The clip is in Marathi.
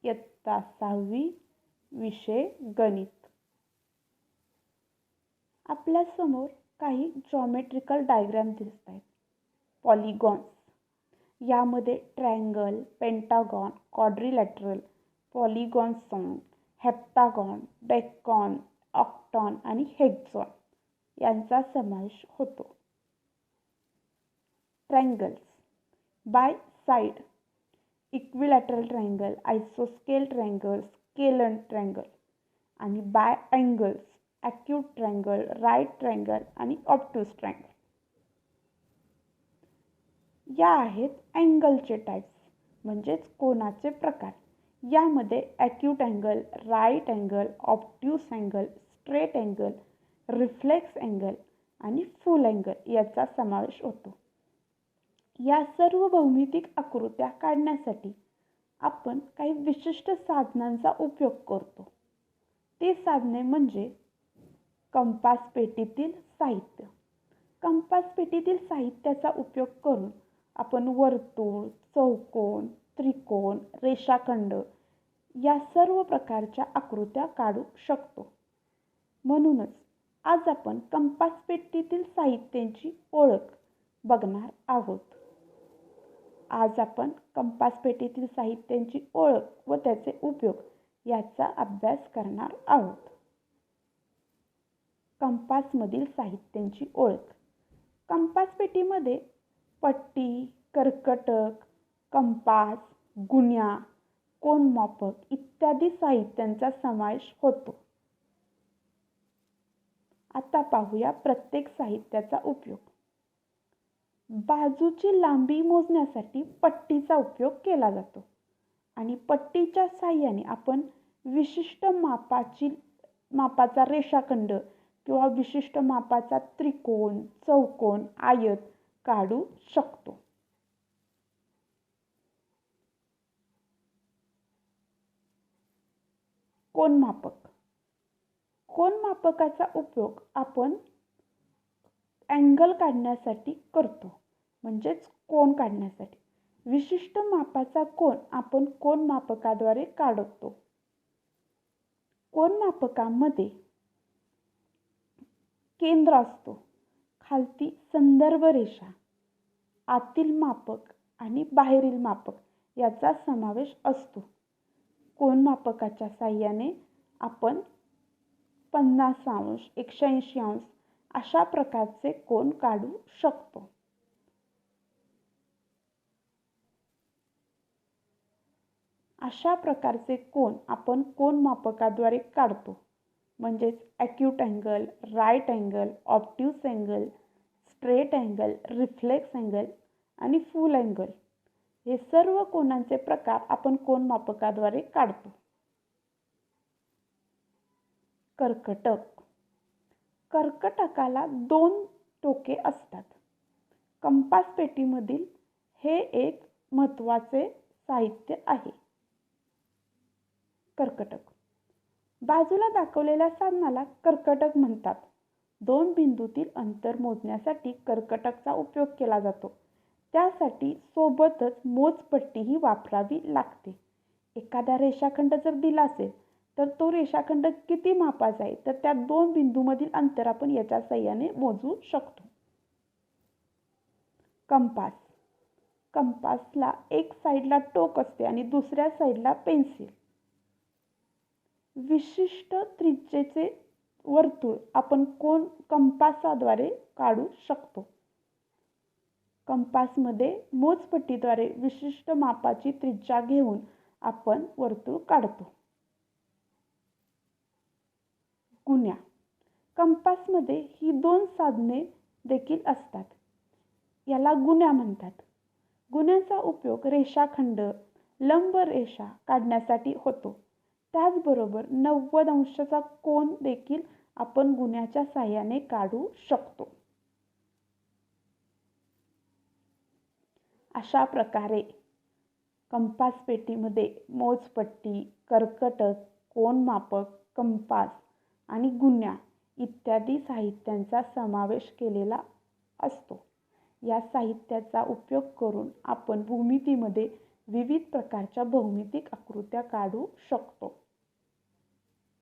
इयत्ता 6वी, विषय गणित. आपल्यासमोर काही जॉमेट्रिकल डायग्राम दिसत आहेत. पॉलिगॉन्स. यामध्ये ट्रायंगल, पेंटागॉन, क्वाड्रिलॅटरल, पॉलिगॉनसॉन, हेप्टागॉन, डेकॉन, ऑक्टॉन आणि हेक्झॉन यांचा समावेश होतो. Triangles. By side equilateral triangle, आयसोस्केल ट्रायंगल, स्केलन ट्रायंगल. आणि by angles acute triangle, right triangle आणि ऑब्ट्यूज ट्रायंगल. या आहेत अँगलचे टाईप्स म्हणजेच कोनाचे प्रकार. यामध्ये acute angle, right angle, obtuse angle, straight angle, reflex angle आणि फुल अँगल याचा समावेश होतो. या सर्व भौमितिक आकृत्या काढण्यासाठी आपण काही विशिष्ट साधनांचा उपयोग करतो. ते साधने म्हणजे कंपास पेटीतील साहित्य. कंपास पेटीतील साहित्याचा उपयोग करून आपण वर्तुळ, चौकोन, त्रिकोण, रेषाखंड या सर्व प्रकारच्या आकृत्या काढू शकतो. म्हणूनच आज आपण कंपास पेटीतील साहित्याची ओळख बघणार आहोत. आज आपण कंपास पेटीतील साहित्याची ओळख व त्याचे उपयोग याचा अभ्यास करणार आहोत. कंपासमधील साहित्याची ओळख. कंपास पेटीमध्ये पट्टी, कर्कटक, कंपास, गुण्या, कोनमापक इत्यादी साहित्यांचा समावेश होतो. आता पाहूया प्रत्येक साहित्याचा उपयोग. बाजूची लांबी मोजण्यासाठी पट्टीचा उपयोग केला जातो आणि पट्टीच्या साहाय्याने आपण विशिष्ट मापाचा रेषाखंड किंवा विशिष्ट मापाचा त्रिकोण, चौकोन, आयत काढू शकतो. कोनमापक. कोनमापकाचा उपयोग आपण अँगल काढण्यासाठी करतो म्हणजेच कोन काढण्यासाठी. विशिष्ट मापाचा कोन आपण कोनमापकाद्वारे काढतो. कोनमापकामध्ये केंद्र असतो, खालती संदर्भ रेषा, आतील मापक आणि बाहेरील मापक याचा समावेश असतो. कोनमापकाच्या साहाय्याने आपण 50 अंश, 180 अंश अशा प्रकारचे कोन काढू शकतो. अशा प्रकारचे कोन आपण कोनमापकाद्वारे काढतो म्हणजेच acute angle, right angle, obtuse angle, straight angle, reflex angle आणि फुल अँगल हे सर्व कोनांचे प्रकार आपण कोनमापकाद्वारे काढतो. कर्कटक. कर्कटकाला 2 टोके असतात. कंपास पेटीमधील हे एक महत्त्वाचे साहित्य आहे. कर्कटक. बाजूला दाखवलेल्या साधनाला कर्कटक म्हणतात. 2 बिंदूतील अंतर मोजण्यासाठी कर्कटकचा उपयोग केला जातो. त्यासाठी सोबतच मोजपट्टीही वापरावी लागते. एखादा रेषाखंड जर दिला असेल तर तो रेषाखंड किती मापाचा आहे तर त्या 2 बिंदूमधील अंतर आपण याच्या साहाय्याने मोजू शकतो. कंपास. कंपासला एक साईडला टोक असते आणि दुसऱ्या साईडला पेन्सिल. विशिष्ट त्रिज्येचे वर्तुळ आपण कंपासाद्वारे काढू शकतो. कंपासमध्ये मोजपट्टीद्वारे विशिष्ट मापाची त्रिज्या घेऊन आपण वर्तुळ काढतो. गुण्या. कंपासमध्ये ही 2 साधने देखील असतात. याला गुण्या म्हणतात. गुण्याचा उपयोग रेषाखंड, लंब रेषा काढण्यासाठी होतो. त्याचबरोबर 90 अंशाचा कोन देखील आपण गुण्याच्या साहाय्याने काढू शकतो. अशा प्रकारे कंपास पेटीमध्ये मोजपट्टी, कर्कटक, कोनमापक, कंपास आणि गुण्या इत्यादी साहित्यांचा समावेश केलेला असतो. या साहित्याचा उपयोग करून आपण भूमितीमध्ये विविध प्रकारच्या भौमितिक आकृत्या काढू शकतो.